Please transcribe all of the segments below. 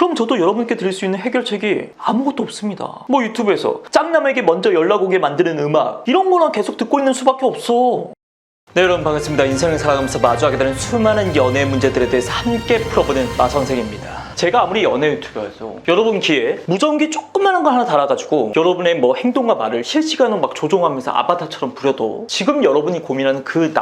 그럼 저도 여러분께 드릴 수 있는 해결책이 아무것도 없습니다. 뭐 유튜브에서 짝남에게 먼저 연락 오게 만드는 음악 이런 거나 계속 듣고 있는 수밖에 없어. 네, 여러분 반갑습니다. 인생을 살아가면서 마주하게 되는 수많은 연애 문제들에 대해서 함께 풀어보는 마선생입니다. 제가 아무리 연애 유튜버여도 여러분 귀에 무전기 조그마한 거 하나 달아가지고 여러분의 뭐 행동과 말을 실시간으로 막 조종하면서 아바타처럼 부려도 지금 여러분이 고민하는 그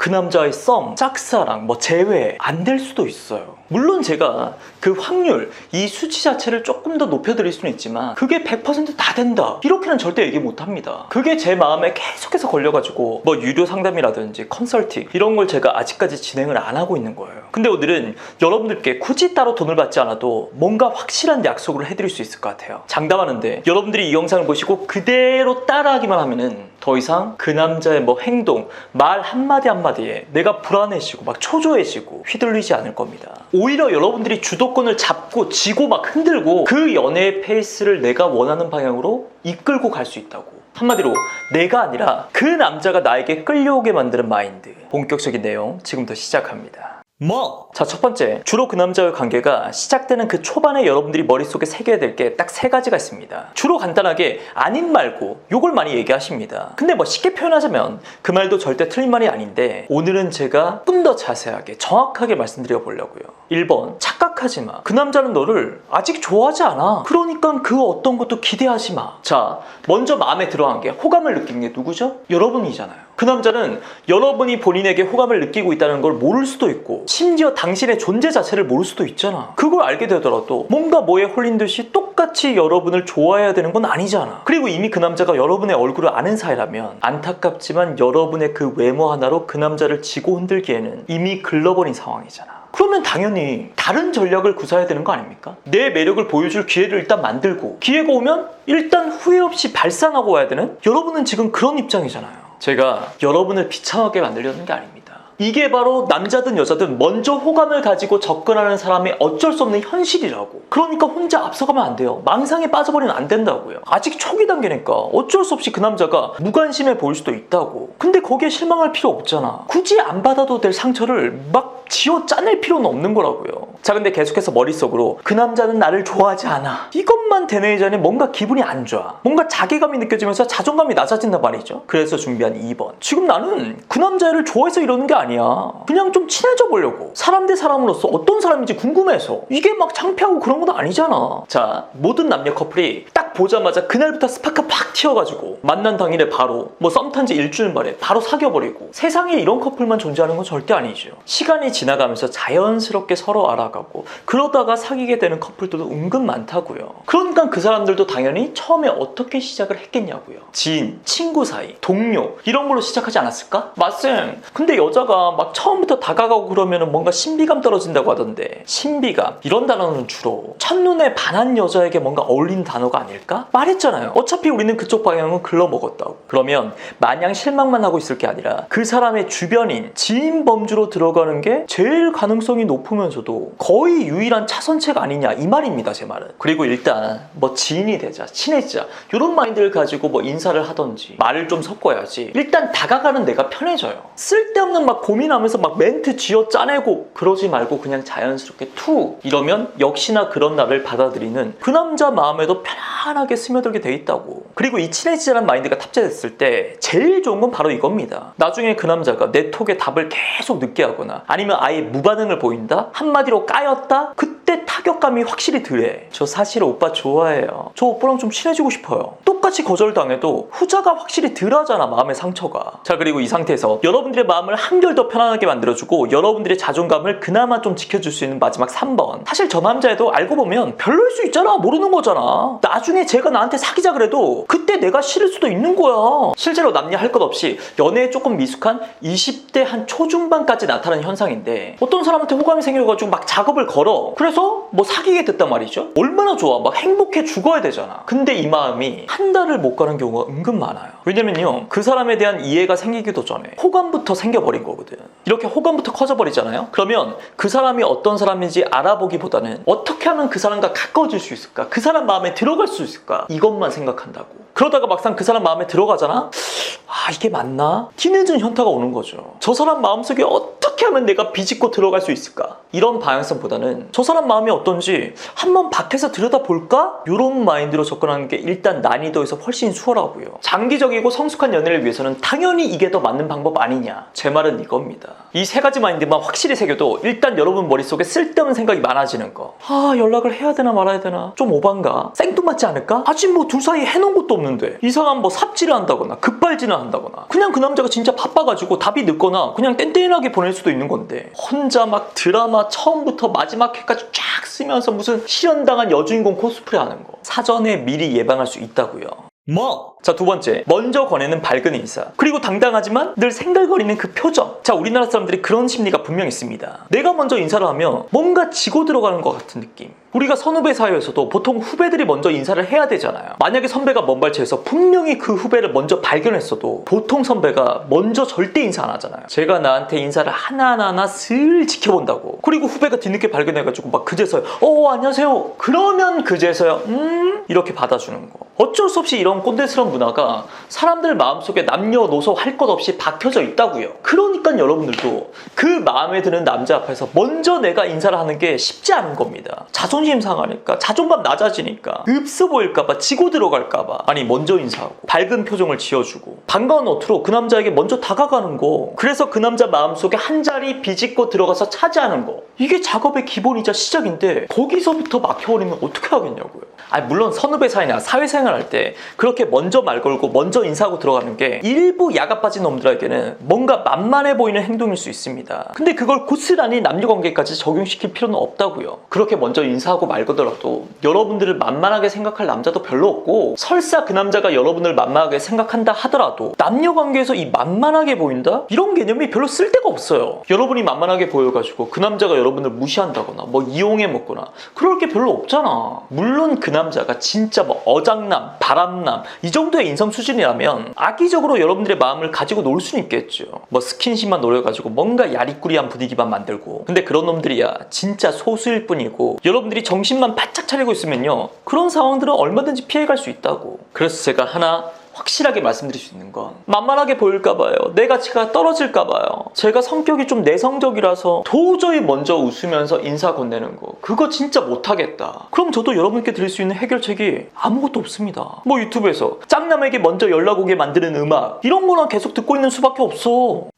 남자의 썸, 짝사랑, 뭐 재회 안 될 수도 있어요. 물론 제가 그 확률, 이 수치 자체를 조금 더 높여드릴 수는 있지만 그게 100%다 된다 이렇게는 절대 얘기 못합니다. 그게 제 마음에 계속해서 걸려가지고 뭐 유료 상담이라든지 컨설팅 이런 걸 제가 아직까지 진행을 안 하고 있는 거예요. 근데 오늘은 여러분들께 굳이 따로 돈을 받지 않아도 뭔가 확실한 약속을 해드릴 수 있을 것 같아요. 장담하는데 여러분들이 이 영상을 보시고 그대로 따라하기만 하면은 더 이상 그 남자의 뭐 행동, 말 한마디 한마디에 내가 불안해지고 막 초조해지고 휘둘리지 않을 겁니다. 오히려 여러분들이 주도권을 잡고 지고 막 흔들고 그 연애의 페이스를 내가 원하는 방향으로 이끌고 갈 수 있다고. 한마디로 내가 아니라 그 남자가 나에게 끌려오게 만드는 마인드. 본격적인 내용 지금부터 시작합니다. 자, 첫 번째, 주로 그 남자와의 관계가 시작되는 그 초반에 여러분들이 머릿속에 새겨야 될 게 딱 세 가지가 있습니다. 주로 간단하게 아닌 말고 요걸 많이 얘기하십니다. 근데 뭐 쉽게 표현하자면 그 말도 절대 틀린 말이 아닌데 오늘은 제가 좀 더 자세하게 정확하게 말씀드려 보려고요. 1번, 착각하지 마. 그 남자는 너를 아직 좋아하지 않아. 그러니까 그 어떤 것도 기대하지 마. 자, 먼저 마음에 들어간 게 호감을 느끼는 게 누구죠? 여러분이잖아요. 그 남자는 여러분이 본인에게 호감을 느끼고 있다는 걸 모를 수도 있고 심지어 당신의 존재 자체를 모를 수도 있잖아. 그걸 알게 되더라도 뭔가 뭐에 홀린 듯이 똑같이 여러분을 좋아해야 되는 건 아니잖아. 그리고 이미 그 남자가 여러분의 얼굴을 아는 사이라면 안타깝지만 여러분의 그 외모 하나로 그 남자를 지고 흔들기에는 이미 글러버린 상황이잖아. 그러면 당연히 다른 전략을 구사해야 되는 거 아닙니까? 내 매력을 보여줄 기회를 일단 만들고 기회가 오면 일단 후회 없이 발산하고 와야 되는 여러분은 지금 그런 입장이잖아요. 제가 여러분을 비참하게 만들려는 게 아닙니다. 이게 바로 남자든 여자든 먼저 호감을 가지고 접근하는 사람의 어쩔 수 없는 현실이라고. 그러니까 혼자 앞서가면 안 돼요. 망상에 빠져버리면 안 된다고요. 아직 초기 단계니까 어쩔 수 없이 그 남자가 무관심해 보일 수도 있다고. 근데 거기에 실망할 필요 없잖아. 굳이 안 받아도 될 상처를 막 지어 짜낼 필요는 없는 거라고요. 자, 근데 계속해서 머릿속으로 그 남자는 나를 좋아하지 않아 이것만 되뇌이자니 뭔가 기분이 안 좋아. 뭔가 자괴감이 느껴지면서 자존감이 낮아진단 말이죠. 그래서 준비한 2번. 지금 나는 그 남자를 좋아해서 이러는 게 아니야. 그냥 좀 친해져 보려고. 사람 대 사람으로서 어떤 사람인지 궁금해서. 이게 막 창피하고 그런 건 아니잖아. 자, 모든 남녀 커플이 딱 보자마자 그날부터 스파크 팍 튀어가지고 만난 당일에 바로 뭐 썸 탄 지 일주일 만에 바로 사귀어버리고. 세상에 이런 커플만 존재하는 건 절대 아니죠. 시간이 지나가면서 자연스럽게 서로 알아가고 그러다가 사귀게 되는 커플들도 은근 많다고요. 그러니까 그 사람들도 당연히 처음에 어떻게 시작을 했겠냐고요. 지인, 친구 사이, 동료 이런 걸로 시작하지 않았을까? 맞쌤, 근데 여자가 막 처음부터 다가가고 그러면 뭔가 신비감 떨어진다고 하던데 신비감 이런 단어는 주로 첫눈에 반한 여자에게 뭔가 어울리는 단어가 아닐까? 말했잖아요. 어차피 우리는 그쪽 방향은 글러먹었다고. 그러면 마냥 실망만 하고 있을 게 아니라 그 사람의 주변인, 지인 범주로 들어가는 게 제일 가능성이 높으면서도 거의 유일한 차선책 아니냐 이 말입니다. 제 말은. 그리고 일단 뭐 지인이 되자, 친해지자 이런 마인드를 가지고 뭐 인사를 하던지 말을 좀 섞어야지 일단 다가가는 내가 편해져요. 쓸데없는 막 고민하면서 막 멘트 쥐어 짜내고 그러지 말고 그냥 자연스럽게 툭 이러면 역시나 그런 나를 받아들이는 그 남자 마음에도 편안하게 스며들게 돼 있다고. 그리고 이 친해지자는 마인드가 탑재됐을 때 제일 좋은 건 바로 이겁니다. 나중에 그 남자가 내 톡에 답을 계속 늦게 하거나 아니면 아예 무반응을 보인다? 한마디로 까였다? 그때 타격감이 확실히 덜해. 저 사실 오빠 좋아해요. 저 오빠랑 좀 친해지고 싶어요. 똑같이 거절당해도 후자가 확실히 덜하잖아, 마음의 상처가. 자, 그리고 이 상태에서 여러분들의 마음을 한결 더 편안하게 만들어주고 여러분들의 자존감을 그나마 좀 지켜줄 수 있는 마지막 3번. 사실 저 남자애도 알고 보면 별로일 수 있잖아. 모르는 거잖아. 나중에 제가 나한테 사귀자 그래도 그때 내가 싫을 수도 있는 거야. 실제로 남녀 할 것 없이 연애에 조금 미숙한 20대 한 초중반까지 나타나는 현상인데 어떤 사람한테 호감이 생겨가지고 막 작업을 걸어. 그래서 뭐 사귀게 됐단 말이죠. 얼마나 좋아. 막 행복해 죽어야 되잖아. 근데 이 마음이 한 달을 못 가는 경우가 은근 많아요. 왜냐면요, 그 사람에 대한 이해가 생기기도 전에 호감부터 생겨버린 거거든. 이렇게 호감부터 커져버리잖아요. 그러면 그 사람이 어떤 사람인지 알아보기보다는 어떻게 하면 그 사람과 가까워질 수 있을까? 그 사람 마음에 들어갈 수 있을까? 이것만 생각한다고. 그러다가 막상 그 사람 마음에 들어가잖아? 아, 이게 맞나? 뒤늦은 현타가 오는 거죠. 저 사람 마음속에 어떻게 하면 내가 비집고 들어갈 수 있을까? 이런 방향성보다는 저 사람 마음이 어떤지 한번 밖에서 들여다볼까? 이런 마인드로 접근하는 게 일단 난이도에서 훨씬 수월하고요. 장기적이고 성숙한 연애를 위해서는 당연히 이게 더 맞는 방법 아니냐? 제 말은 이겁니다. 이 세 가지 마인드만 확실히 새겨도 일단 여러분 머릿속에 쓸데없는 생각이 많아지는 거. 아, 연락을 해야 되나 말아야 되나? 좀 오반가? 생뚱맞지 않을까? 아직 뭐 둘 사이에 해놓은 것도 없는데 이상한 뭐 삽질을 한다거나 급발진을 한다거나 그냥 그 남자가 진짜 바빠가지고 답이 늦거나 그냥 뗀뗀하게 보낼 수도 있는 건데 혼자 막 드라마 처음부터 마지막 회까지 쫙 쓰면서 무슨 실현당한 여주인공 코스프레 하는 거 사전에 미리 예방할 수 있다고요. 자, 두 번째, 먼저 권해는 밝은 인사. 그리고 당당하지만 늘 생글거리는 그 표정. 자, 우리나라 사람들이 그런 심리가 분명 있습니다. 내가 먼저 인사를 하면 뭔가 지고 들어가는 것 같은 느낌. 우리가 선후배 사이에서도 보통 후배들이 먼저 인사를 해야 되잖아요. 만약에 선배가 먼발치에서 분명히 그 후배를 먼저 발견했어도 보통 선배가 먼저 절대 인사 안 하잖아요. 제가 나한테 인사를 하나하나 슬 지켜본다고. 그리고 후배가 뒤늦게 발견해가지고 막 그제서야 안녕하세요. 그러면 그제서야 이렇게 받아주는 거. 어쩔 수 없이 이런 꼰대스러운 문화가 사람들 마음속에 남녀노소 할 것 없이 박혀져 있다고요. 그러니까 여러분들도 그 마음에 드는 남자 앞에서 먼저 내가 인사를 하는 게 쉽지 않은 겁니다. 자존심 상하니까, 자존감 낮아지니까, 없어 보일까봐, 지고 들어갈까봐. 아니, 먼저 인사하고 밝은 표정을 지어주고 반가운 어투로 그 남자에게 먼저 다가가는 거. 그래서 그 남자 마음속에 한 자리 비집고 들어가서 차지하는 거. 이게 작업의 기본이자 시작인데 거기서부터 막혀버리면 어떻게 하겠냐고요. 아니, 물론 선후배 사이나 사회생활 할 때 그렇게 먼저 말 걸고 먼저 인사하고 들어가는 게 일부 야가 빠진 놈들에게는 뭔가 만만해 보이는 행동일 수 있습니다. 근데 그걸 고스란히 남녀관계까지 적용시킬 필요는 없다고요. 그렇게 먼저 인사하고 말 거더라도 여러분들을 만만하게 생각할 남자도 별로 없고 설사 그 남자가 여러분을 만만하게 생각한다 하더라도 남녀관계에서 이 만만하게 보인다? 이런 개념이 별로 쓸데가 없어요. 여러분이 만만하게 보여가지고 그 남자가 여러분을 무시한다거나 뭐 이용해 먹거나 그럴 게 별로 없잖아. 물론 그 남자가 진짜 뭐 어장남, 바람남 이 정도의 인성 수준이라면 악의적으로 여러분들의 마음을 가지고 놀 수는 있겠죠. 뭐 스킨십만 노려가지고 뭔가 야리꾸리한 분위기만 만들고. 근데 그런 놈들이야 진짜 소수일 뿐이고 여러분들이 정신만 바짝 차리고 있으면요 그런 상황들은 얼마든지 피해갈 수 있다고. 그래서 제가 하나 확실하게 말씀드릴 수 있는 건 만만하게 보일까봐요. 내 가치가 떨어질까봐요. 제가 성격이 좀 내성적이라서 도저히 먼저 웃으면서 인사 건네는 거 그거 진짜 못하겠다. 그럼 저도 여러분께 드릴 수 있는 해결책이 아무것도 없습니다. 뭐 유튜브에서 짱남에게 먼저 연락 오게 만드는 음악 이런 거나 계속 듣고 있는 수밖에 없어.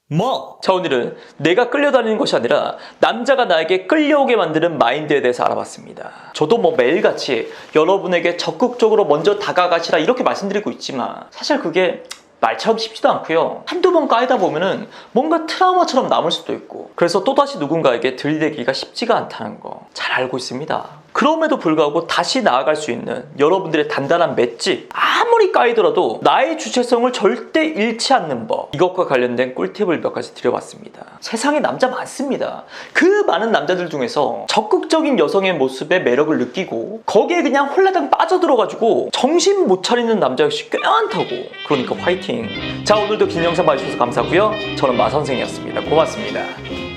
자, 오늘은 내가 끌려다니는 것이 아니라 남자가 나에게 끌려오게 만드는 마인드에 대해서 알아봤습니다. 저도 뭐 매일같이 여러분에게 적극적으로 먼저 다가가시라 이렇게 말씀드리고 있지만 사실 그게 말처럼 쉽지도 않고요. 한두 번 까이다 보면은 뭔가 트라우마처럼 남을 수도 있고 그래서 또다시 누군가에게 들이대기가 쉽지가 않다는 거 잘 알고 있습니다. 그럼에도 불구하고 다시 나아갈 수 있는 여러분들의 단단한 맷집 아무리 까이더라도 나의 주체성을 절대 잃지 않는 법 이것과 관련된 꿀팁을 몇 가지 드려봤습니다. 세상에 남자 많습니다. 그 많은 남자들 중에서 적극적인 여성의 모습에 매력을 느끼고 거기에 그냥 홀라당 빠져들어가지고 정신 못 차리는 남자 역시 꽤 많다고. 그러니까 화이팅. 자, 오늘도 긴 영상 봐주셔서 감사하고요. 저는 마선생이었습니다. 고맙습니다.